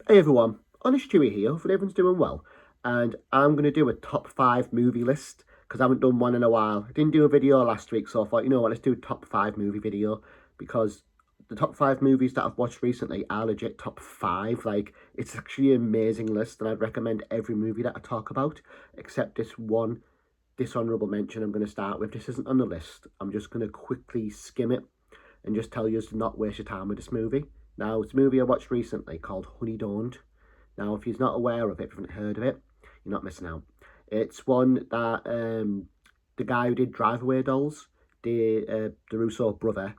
Hey everyone, Honest Chewy here, hopefully everyone's doing well. And I'm going to do a top 5 movie list because I haven't done one in a while. I didn't do a video last week, so I thought, you know what, let's do a top 5 movie video because the top 5 movies that I've watched recently are legit top 5. Like, it's actually an amazing list, and I'd recommend every movie that I talk about except this one dishonourable mention I'm going to start with. This isn't on the list. I'm just going to quickly skim it and just tell you to not waste your time with this movie. Now, it's a movie I watched recently called Honey Dawned. Now, if you're not aware of it, if you haven't heard of it, you're not missing out. It's one that the guy who did Drive-Away Dolls, the Russo brother.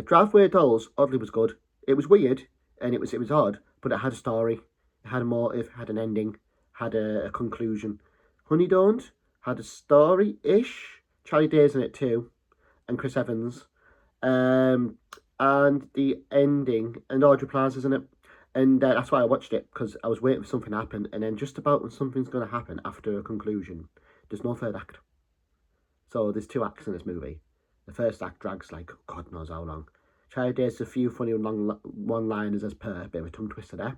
Drive-Away Dolls, oddly, was good. It was weird, and it was odd, but it had a story, it had a motive, had an ending, had a conclusion. Honey Dawned had a story-ish. Charlie Day's in it too, and Chris Evans. And the ending, and Audrey Plaza's in it. And that's why I watched it, because I was waiting for something to happen. And then just about when something's going to happen after a conclusion, there's no third act. So there's 2 acts in this movie. The first act drags like God knows how long. Charlie Day's a few funny long one-liners as per, a bit of a tongue twister there.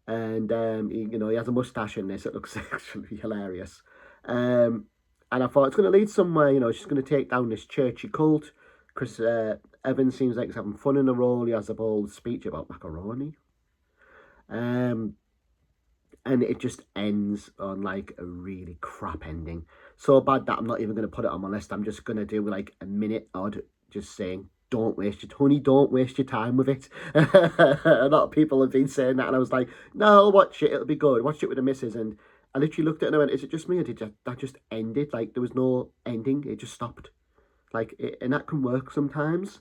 And, he has a moustache in this. It looks actually hilarious. And I thought it's going to lead somewhere. She's going to take down this churchy cult. Chris Evans seems like he's having fun in the role. He has a bold speech about macaroni. And it just ends on like a really crap ending. So bad that I'm not even going to put it on my list. I'm just going to do like a minute odd just saying, don't waste your time with it. A lot of people have been saying that, and I was like, no, watch it, it'll be good. Watch it with the missus. And I literally looked at it and I went, is it just me, or did that just ended? Like, there was no ending, it just stopped. Like, and that can work sometimes,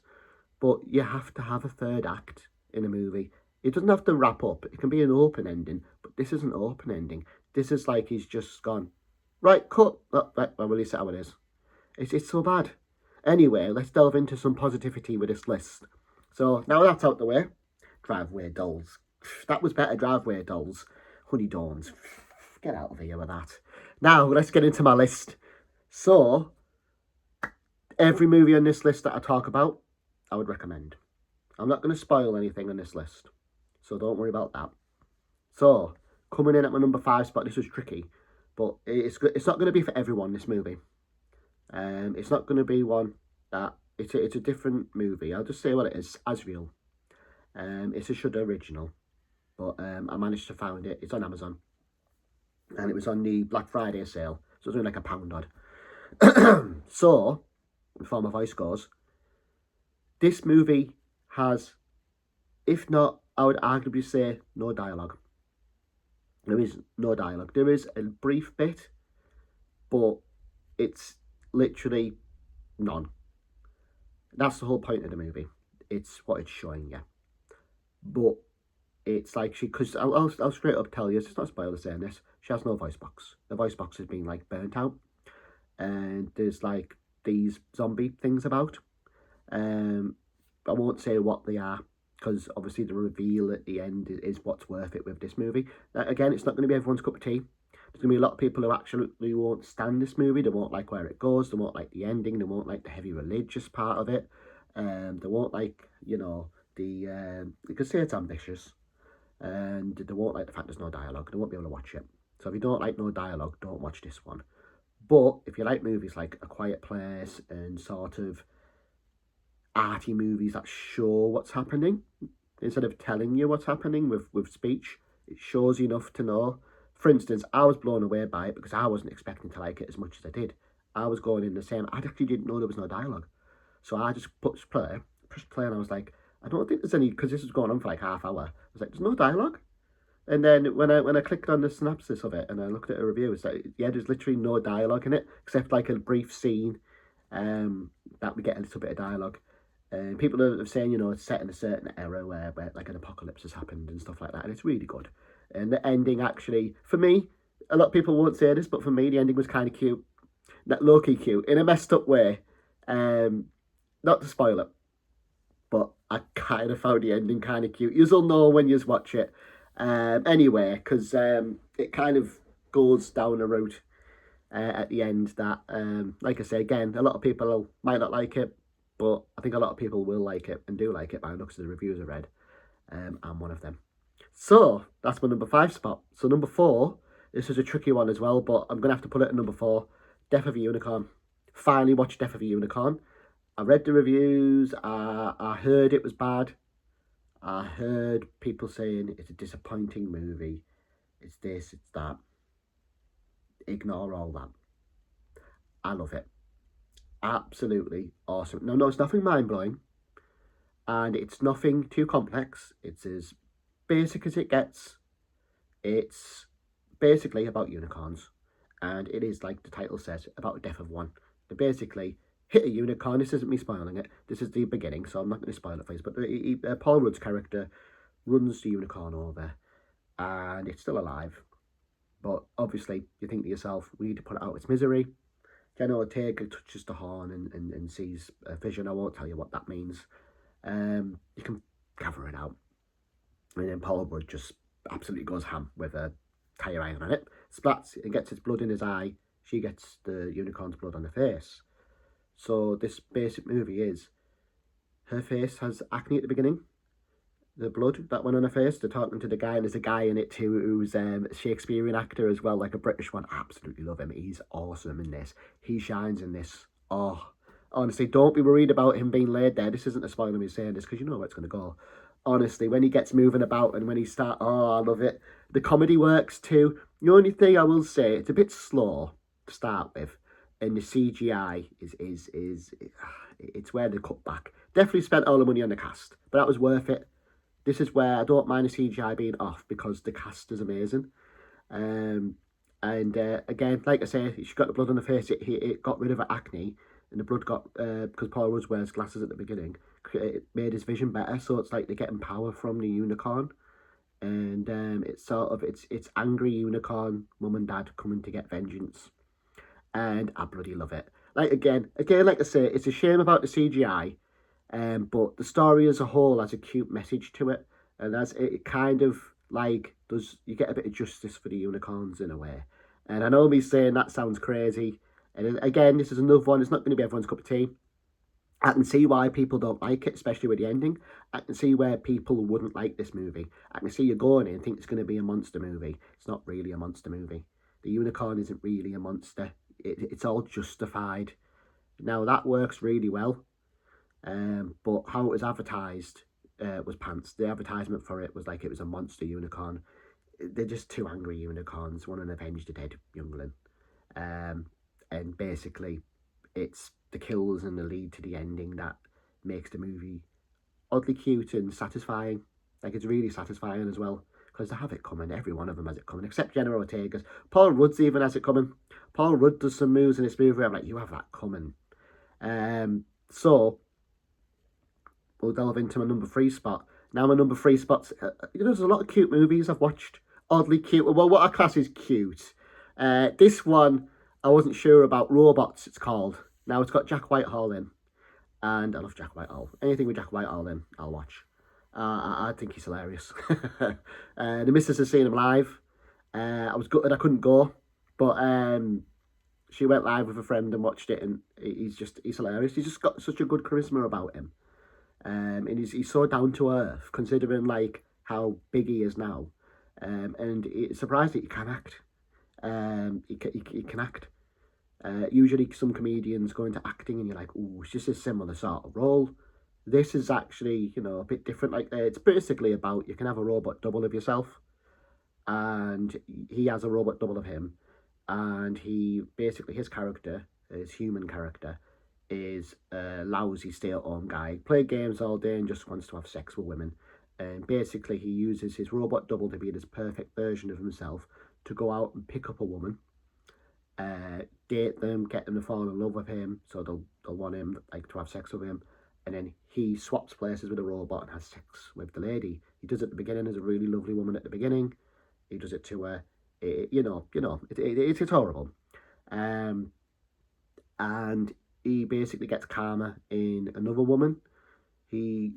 but you have to have a third act in a movie. It doesn't have to wrap up. It can be an open ending, but this isn't an open ending. This is like he's just gone, right, cut. Oh, right, I'll release it how it is. It's so bad. Anyway, let's delve into some positivity with this list. So now that's out the way, Driveway Dolls. That was better, Driveway Dolls. Honey Dawns. Get out of here with that. Now, let's get into my list. So, every movie on this list that I talk about, I would recommend. I'm not going to spoil anything on this list, so don't worry about that. So, coming in at my number 5 spot, this was tricky, but it's not going to be for everyone, this movie. It's not going to be one that, it's a different movie. I'll just say what it is, Azrael. It's a Shudder original, but I managed to find it. It's on Amazon, and it was on the Black Friday sale, so it was only like £1 odd. So, before my voice goes, this movie has, if not, I would arguably say, no dialogue. There is no dialogue. There is a brief bit, but it's literally none. That's the whole point of the movie. It's what it's showing you. But it's like because I'll straight up tell you, it's not a spoiler saying this, she has no voice box. The voice box has been like burnt out. And there's like these zombie things about. I won't say what they are, because obviously the reveal at the end is what's worth it with this movie. Again, it's not going to be everyone's cup of tea. There's going to be a lot of people who actually won't stand this movie. They won't like where it goes. They won't like the ending. They won't like the heavy religious part of it. They won't like, you could say it's ambitious. And they won't like the fact there's no dialogue. They won't be able to watch it. So if you don't like no dialogue, don't watch this one. But if you like movies like A Quiet Place and sort of arty movies that show what's happening, instead of telling you what's happening with speech, it shows you enough to know. For instance, I was blown away by it because I wasn't expecting to like it as much as I did. I was going in the same, I actually didn't know there was no dialogue. So I just pushed play, and I was like, I don't think there's any, because this was going on for like half hour. I was like, there's no dialogue. And then when I clicked on the synopsis of it and I looked at a review, it's like, yeah, there's literally no dialogue in it, except like a brief scene that we get a little bit of dialogue. People are saying, it's set in a certain era where like an apocalypse has happened and stuff like that, and it's really good. And the ending, actually, for me, a lot of people won't say this, but for me, the ending was kind of cute. Low-key cute, in a messed up way. Not to spoil it, but I kind of found the ending kind of cute. You'll know when you watch it. Anyway, because it kind of goes down a route at the end that, like I say, again, a lot of people might not like it, but I think a lot of people will like it and do like it by the looks of the reviews I read. I'm one of them. So that's my number 5 spot. So number 4, this is a tricky one as well, but I'm gonna have to put it at number 4. Death of a Unicorn. Finally watched Death of a Unicorn. I read the reviews. I heard it was bad. I heard people saying it's a disappointing movie. It's this, it's that. Ignore all that. I love it. Absolutely awesome. No, it's nothing mind blowing, and it's nothing too complex. It's as basic as it gets. It's basically about unicorns, and it is, like the title says, about the death of one. They basically hit a unicorn. This isn't me spoiling it. This is the beginning, so I'm not going to spoil it for you. But Paul Rudd's character runs the unicorn over, and it's still alive. But obviously, you think to yourself, we need to put it out its misery. Jenna Ortega touches the horn and sees a vision. I won't tell you what that means. You can gather it out. And then Paul Rudd just absolutely goes ham with a tire iron on it. Splats and gets its blood in his eye. She gets the unicorn's blood on her face. So this basic movie is, her face has acne at the beginning. The blood that went on her face, they're talking to the guy, and there's a guy in it too who's a Shakespearean actor as well, like a British one. I absolutely love him. He's awesome in this. He shines in this. Oh, honestly, don't be worried about him being laid there. This isn't a spoiler me saying this, because you know where it's going to go. Honestly, when he gets moving about and when he starts, oh, I love it. The comedy works too. The only thing I will say, it's a bit slow to start with, and the CGI is it's where they cut back. Definitely spent all the money on the cast, but that was worth it. This is where I don't mind the CGI being off, because the cast is amazing. Again, like I say, she got the blood on her face. It got rid of her acne, and the blood got, because Paul Rudd wears glasses at the beginning, it made his vision better. So it's like they're getting power from the unicorn, and it's sort of it's angry unicorn mum and dad coming to get vengeance, and I bloody love it. Like again, like I say, it's a shame about the CGI. But the story as a whole has a cute message to it, and as it kind of like does, you get a bit of justice for the unicorns in a way. And I know me saying that sounds crazy, and again, this is another one. It's not going to be everyone's cup of tea. I can see why people don't like it, especially with the ending. I can see where people wouldn't like this movie. I can see you going in and think it's going to be a monster movie. It's not really a monster movie. The unicorn isn't really a monster. It's all justified. Now that works really well. But how it was advertised was pants. The advertisement for it was like it was a monster unicorn. They're just two angry unicorns, one an avenge the dead youngling. And basically, it's the kills and the lead to the ending that makes the movie oddly cute and satisfying. Like, it's really satisfying as well, because they have it coming. Every one of them has it coming, except Jenna Ortega's. Paul Rudd's even has it coming. Paul Rudd does some moves in this movie. I'm like, you have that coming. So we'll delve into my number 3 spot. Now my number 3 spot's, there's a lot of cute movies I've watched. Oddly cute. Well, what I class is cute. This one, I wasn't sure about. Robots, it's called. Now, it's got Jack Whitehall in. And I love Jack Whitehall. Anything with Jack Whitehall in, I'll watch. I think he's hilarious. The missus has seen him live. I was gutted I couldn't go. But she went live with a friend and watched it. And he's hilarious. He's just got such a good charisma about him. And he's so down to earth, considering like how big he is now. And it's surprised that he can act. He can act. Usually some comedians go into acting and you're like, oh, it's just a similar sort of role. This is actually, a bit different. Like, it's basically about, you can have a robot double of yourself, and he has a robot double of him, and his character, his human character, is a lousy stay-at-home guy, play games all day and just wants to have sex with women. And basically he uses his robot double to be this perfect version of himself, to go out and pick up a woman, date them, get them to fall in love with him, so they'll want him, like, to have sex with him, and then he swaps places with a robot and has sex with the lady. He does it at the beginning. There's a really lovely woman at the beginning. He does it to her. It's horrible. And he basically gets karma in another woman. He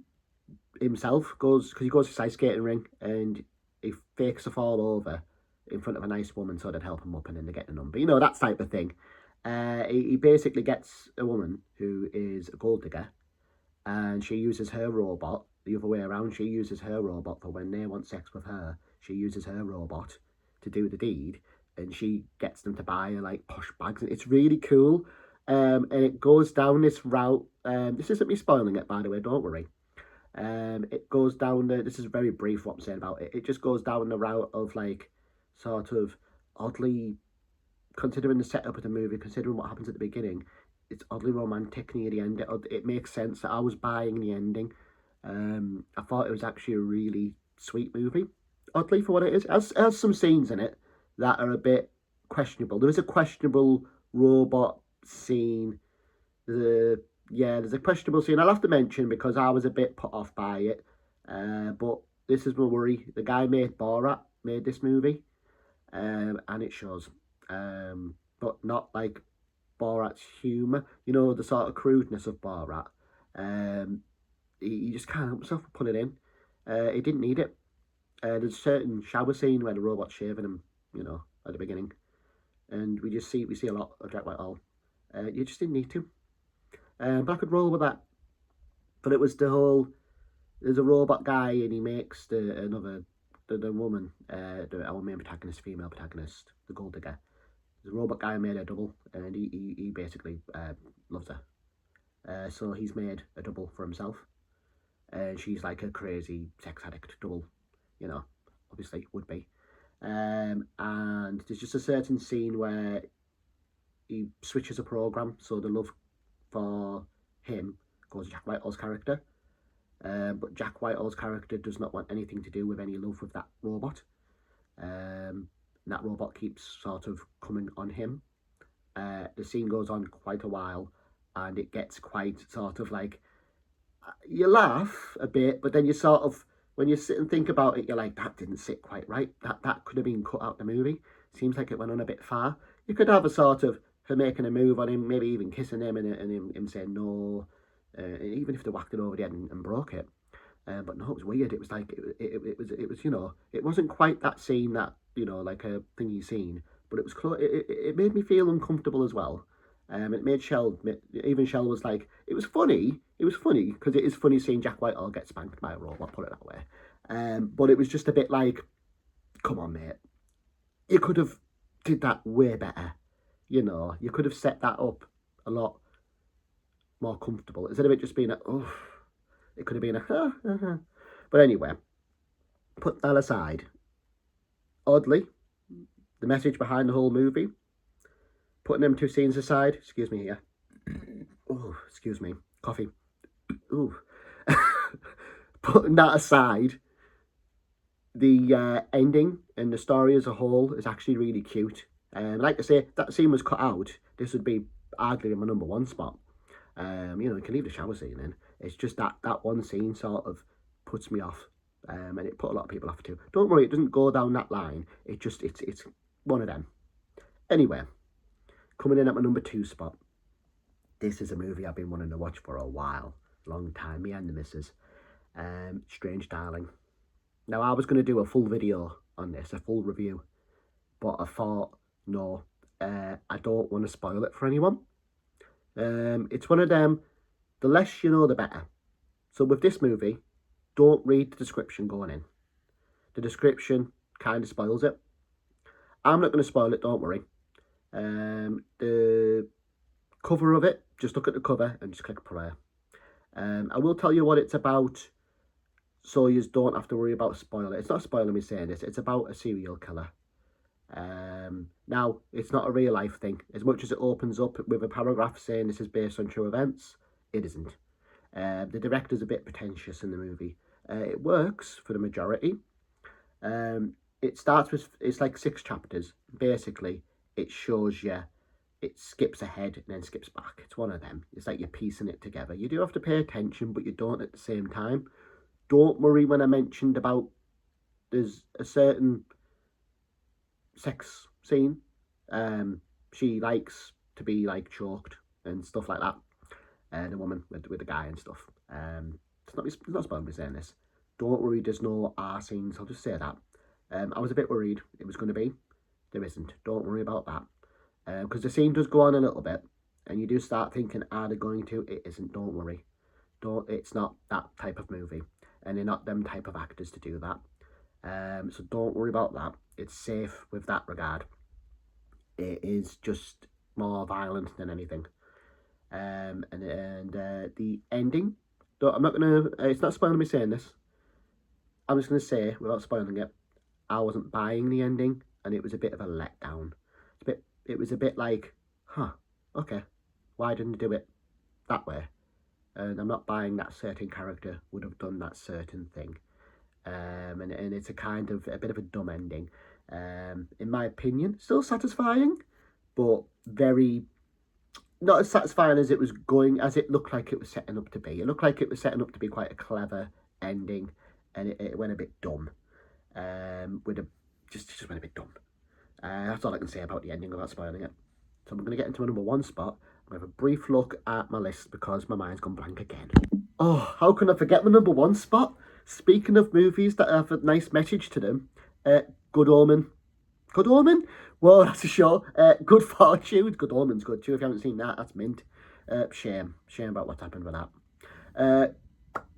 himself goes, because he goes to a ice skating ring, and he fakes a fall over in front of a nice woman so they'd help him up, and then they get the number. That type of thing. He basically gets a woman who is a gold digger, and she uses her robot the other way around. She uses her robot for when they want sex with her. She uses her robot to do the deed, and she gets them to buy her like posh bags. It's really cool. And it goes down this route. This isn't me spoiling it, by the way. Don't worry. It goes down the. This is very brief what I'm saying about it. It just goes down the route of like, sort of oddly, considering the setup of the movie, considering what happens at the beginning. It's oddly romantic near the end. It makes sense that I was buying the ending. I thought it was actually a really sweet movie. Oddly for what it is, it has some scenes in it that are a bit questionable. There is a questionable robot scene. There's a questionable scene I'll have to mention because I was a bit put off by it. But this is my worry. The guy made Borat, made this movie, and it shows. But not like Borat's humour. You know, the sort of crudeness of Borat. He just can't help himself put it in. He didn't need it. There's a certain shower scene where the robot's shaving him, you know, at the beginning, and we see a lot of Jack Whitehall. You just didn't need to. But I could roll with that. But it was the whole. There's a robot guy, and he makes the woman, our main protagonist, female protagonist, the gold digger. The robot guy made a double, and he basically loves her. So he's made a double for himself. And she's like a crazy sex addict double, you know, obviously would be. And there's just a certain scene where he switches a program, so the love for him goes to Jack Whitehall's character. But Jack Whitehall's character does not want anything to do with any love with that robot. That robot keeps sort of coming on him. The scene goes on quite a while, and it gets quite sort of like, you laugh a bit, but then you sort of, when you sit and think about it, you're like, that didn't sit quite right. That could have been cut out the movie. Seems like it went on a bit far. You could have a sort of her making a move on him, maybe even kissing him, and him saying no, even if they whacked it over the head and broke it. But no, it was weird. It was like it was, you know, it wasn't quite that scene that, you know, like a thing you've seen, but it was close. It made me feel uncomfortable as well. It made even Shell was like, it was funny. It was funny because it is funny seeing Jack Whitehall get spanked by a robot, put it that way. But it was just a bit like, come on, mate, you could have did that way better. You know, you could have set that up a lot more comfortable instead of it just being a, oh, it could have been a, But anyway, put that aside. Oddly, the message behind the whole movie, putting them two scenes aside, excuse me here. Oh, excuse me, coffee. Ooh. Putting that aside, the ending and the story as a whole is actually really cute. Like I say, that scene was cut out. This would be arguably my number one spot. You know, you can leave the shower scene in. It's just that one scene sort of puts me off. And it put a lot of people off too. Don't worry, it doesn't go down that line. It's one of them. Anyway, coming in at my number two spot. This is a movie I've been wanting to watch for a while. Long time, me and the missus. Strange Darling. Now, I was going to do a full video on this, a full review. But I thought, no, I don't want to spoil it for anyone. It's one of them, the less you know, the better. So with this movie, don't read the description going in. The description kind of spoils it. I'm not going to spoil it, don't worry. The cover of it, just look at the cover and just click play. I will tell you what it's about, so you don't have to worry about spoiling it. It's not spoiling me saying this, it's about a serial killer. Now, it's not a real life thing. As much as it opens up with a paragraph saying this is based on true events, it isn't. The director's a bit pretentious in the movie. It works for the majority. It starts with, it's like 6 chapters. Basically, it shows you, it skips ahead and then skips back. It's one of them. It's like you're piecing it together. You do have to pay attention, but you don't at the same time. Don't worry when I mentioned about there's a certain sex scene. She likes to be like choked and stuff like that. The woman with the guy and stuff. It's not spoiling me saying this. Don't worry, there's no R scenes. I'll just say that. I was a bit worried it was going to be. There isn't. Don't worry about that. Because the scene does go on a little bit, and you do start thinking, are they going to? It isn't. Don't worry. It's not that type of movie. and they're not them type of actors to do that. So don't worry about that. It's safe with that regard. It is just more violent than anything. And the ending. I'm not gonna. It's not spoiling me saying this. I'm just gonna say without spoiling it. I wasn't buying the ending, and it was a bit of a letdown. It was a bit like, huh, okay, why didn't you do it that way? And I'm not buying that certain character would have done that certain thing. And it's a kind of a bit of a dumb ending. In my opinion, still satisfying, but very not as satisfying as it looked like it was setting up to be. It looked like it was setting up to be quite a clever ending, and it went a bit dumb. With a just went a bit dumb. That's all I can say about the ending without spoiling it. So I'm going to get into my number one spot. I'm going to have a brief look at my list because my mind's gone blank again. Oh, how can I forget my number one spot? Speaking of movies that have a nice message to them, Good Omen. Good Omen? Whoa, that's a show. Good Fortune. Good Omen's good too. If you haven't seen that, that's mint. Shame about what happened with that.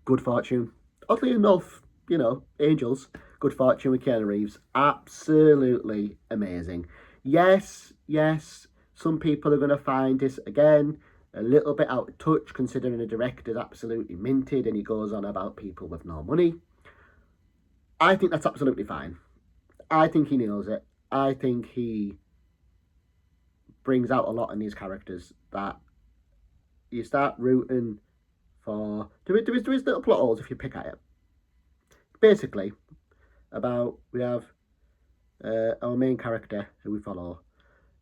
Good Fortune. Oddly enough, Angels. Good Fortune with Keanu Reeves. Absolutely amazing. Yes, some people are going to find this, again, a little bit out of touch, considering the director's absolutely minted and he goes on about people with no money. I think that's absolutely fine. I think he nails it. I think he brings out a lot in these characters that you start rooting for. There is little plot holes if you pick at it. Basically, we have our main character who we follow.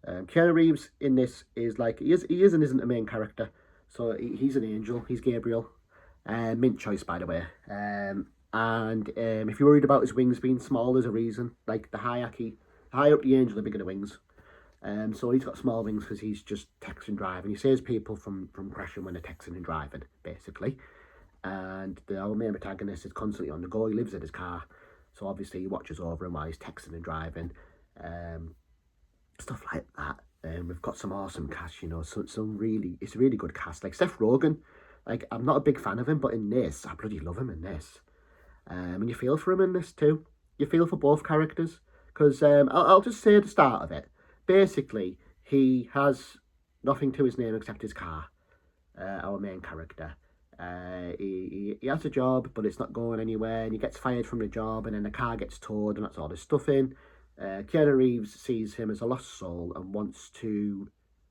Keanu Reeves in this is like he is and isn't a main character, so he's an angel. He's Gabriel, mint choice by the way. And if you're worried about his wings being small, there's a reason. Like the hierarchy, higher up the angel, the bigger the wings. So he's got small wings because he's just texting driving. He saves people from crashing when they're texting and driving, basically. And our main protagonist is constantly on the go. He lives in his car, so obviously he watches over him while he's texting and driving. Stuff like that. We've got some awesome cast, it's a really good cast. Like Seth Rogen, like I'm not a big fan of him, but in this, I bloody love him in this. And you feel for him in this too. You feel for both characters, because I'll just say at the start of it, basically he has nothing to his name except his car. Our main character. He has a job, but it's not going anywhere, and he gets fired from the job, and then the car gets towed, and that's all his stuff in. Keanu Reeves sees him as a lost soul and wants to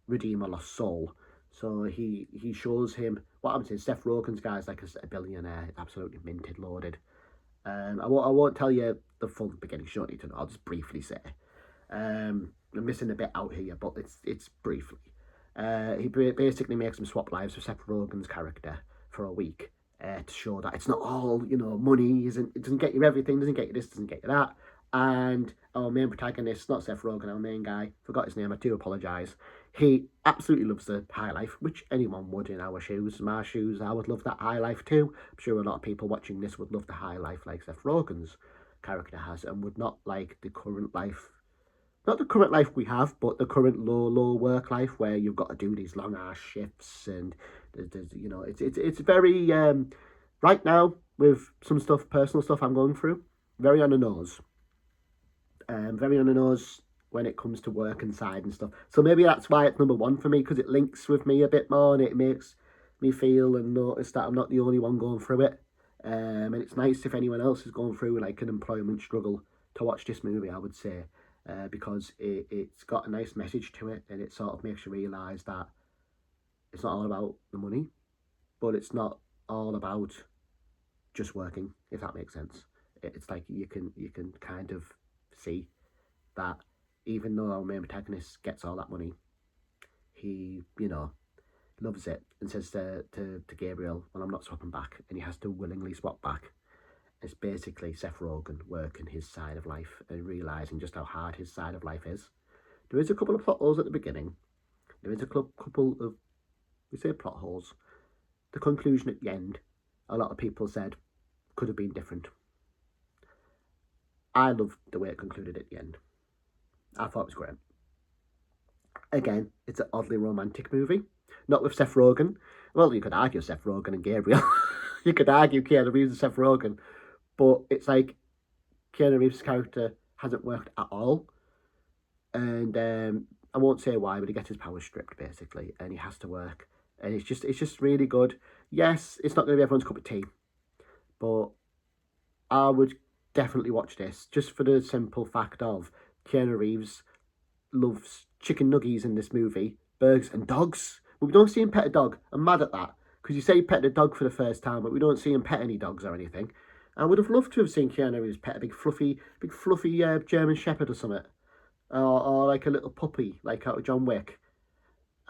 redeem a lost soul. So he shows him what happens is Seth Rogen's guy's like a billionaire, absolutely minted, loaded. I won't tell you the full beginning. You don't need to know. I'll just briefly say. I'm missing a bit out here, but it's briefly. He basically makes him swap lives with Seth Rogen's character for a week to show that it's not all money. It doesn't get you everything. Doesn't get you this. Doesn't get you that. And our main protagonist, not Seth Rogen, our main guy, forgot his name, I do apologise. He absolutely loves the high life, which anyone would in our shoes, my shoes. I would love that high life too. I'm sure a lot of people watching this would love the high life like Seth Rogen's character has, and would not like the current life. Not the current life we have, but the current low work life where you've got to do these long ass shifts, and it's very right now with some personal stuff I'm going through, very on the nose. Very on the nose when it comes to work inside and stuff. So maybe that's why it's number one for me, because it links with me a bit more and it makes me feel and notice that I'm not the only one going through it. And it's nice if anyone else is going through like an employment struggle to watch this movie, I would say, because it's got a nice message to it, and it sort of makes you realise that it's not all about the money, but it's not all about just working, if that makes sense. It's like you can kind of see that even though our main protagonist gets all that money, he loves it and says to Gabriel, well, I'm not swapping back, and he has to willingly swap back. It's basically Seth Rogen working his side of life and realising just how hard his side of life is. There is a couple of plot holes at the beginning. There is a couple of, we say plot holes. The conclusion at the end, a lot of people said, could have been different. I loved the way it concluded at the end. I thought it was great. Again, it's an oddly romantic movie. Not with Seth Rogen. Well, you could argue Seth Rogen and Gabriel. You could argue Keanu Reeves and Seth Rogen, but it's like Keanu Reeves' character hasn't worked at all. And I won't say why, but he gets his powers stripped basically, and he has to work. And it's just really good. Yes, it's not going to be everyone's cup of tea, but I would definitely watch this just for the simple fact of Keanu Reeves loves chicken nuggies in this movie, burgers and dogs. But we don't see him pet a dog. I'm mad at that because you say he pet a dog for the first time, but we don't see him pet any dogs or anything. I would have loved to have seen Keanu Reeves pet a big fluffy German Shepherd or something, or like a little puppy, like out of John Wick.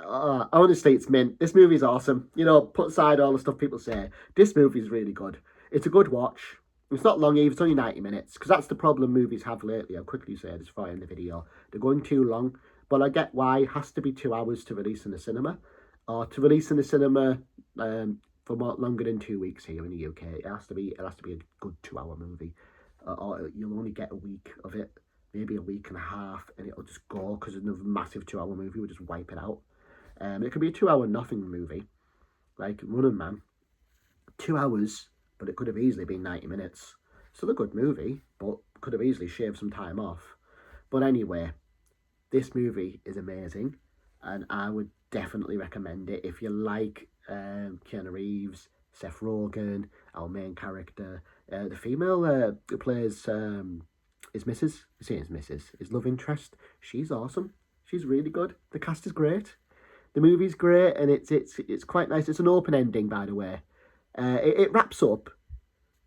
Honestly, it's mint. This movie's awesome. You know, put aside all the stuff people say, this movie's really good. It's a good watch. It's not long either. It's only 90 minutes. Because that's the problem movies have lately. I'll quickly say this before I end the video. They're going too long. But I get why. It has to be 2 hours to release in the cinema. Or to release in the cinema for more, longer than 2 weeks here in the UK. It has to be a good 2-hour movie. Or you'll only get a week of it. Maybe a week and a half. And it'll just go. Because another massive 2-hour movie will just wipe it out. It could be a 2-hour nothing movie. Like Running Man. 2 hours. But it could have easily been 90 minutes. Still a good movie, but could have easily shaved some time off. But anyway, this movie is amazing, and I would definitely recommend it if you like Keanu Reeves, Seth Rogen, our main character, the female who plays his missus, his love interest. She's awesome. She's really good. The cast is great. The movie's great, and it's quite nice. It's an open ending, by the way. It wraps up,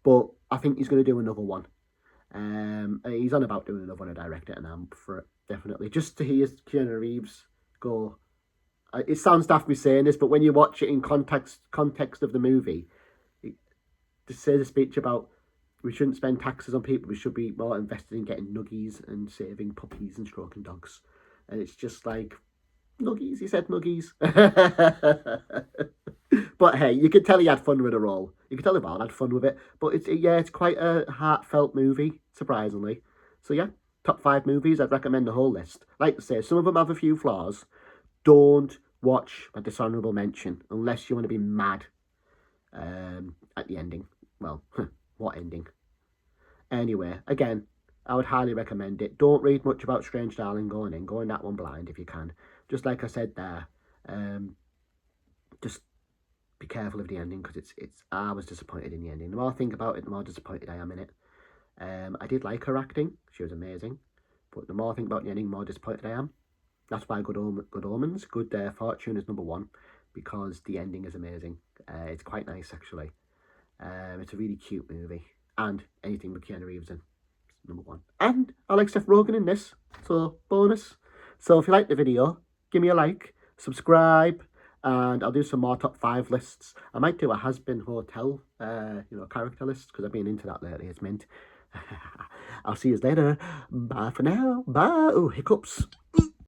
but I think he's going to do another one. He's on about doing another one. I direct it, and I'm up for it, definitely. Just to hear Keanu Reeves go. It sounds daft me saying this, but when you watch it in context of the movie, to say the speech about we shouldn't spend taxes on people, we should be more invested in getting nuggies and saving puppies and stroking dogs. And it's just like, nuggies, he said nuggies. But hey, you could tell he had fun with the role. You could tell Val had fun with it. But it's quite a heartfelt movie, surprisingly. So yeah, top 5 movies. I'd recommend the whole list. Like I say, some of them have a few flaws. Don't watch a dishonourable mention unless you want to be mad at the ending. Well, what ending? Anyway, again, I would highly recommend it. Don't read much about Strange Darling going in. Go in that one blind if you can. Just like I said there, just be careful of the ending because I was disappointed in the ending. The more I think about it, the more disappointed I am in it. I did like her acting; she was amazing. But the more I think about the ending, the more disappointed I am. That's why Good Omens, Good Fortune is number 1 because the ending is amazing. It's quite nice actually. It's a really cute movie, and anything with Keanu Reeves in, number 1. And I like Seth Rogen in this, so bonus. So if you like the video, give me a like, subscribe, and I'll do some more top 5 lists. I might do a has-been hotel, character list, because I've been into that lately. It's mint. I'll see you later. Bye for now. Bye. Oh, hiccups.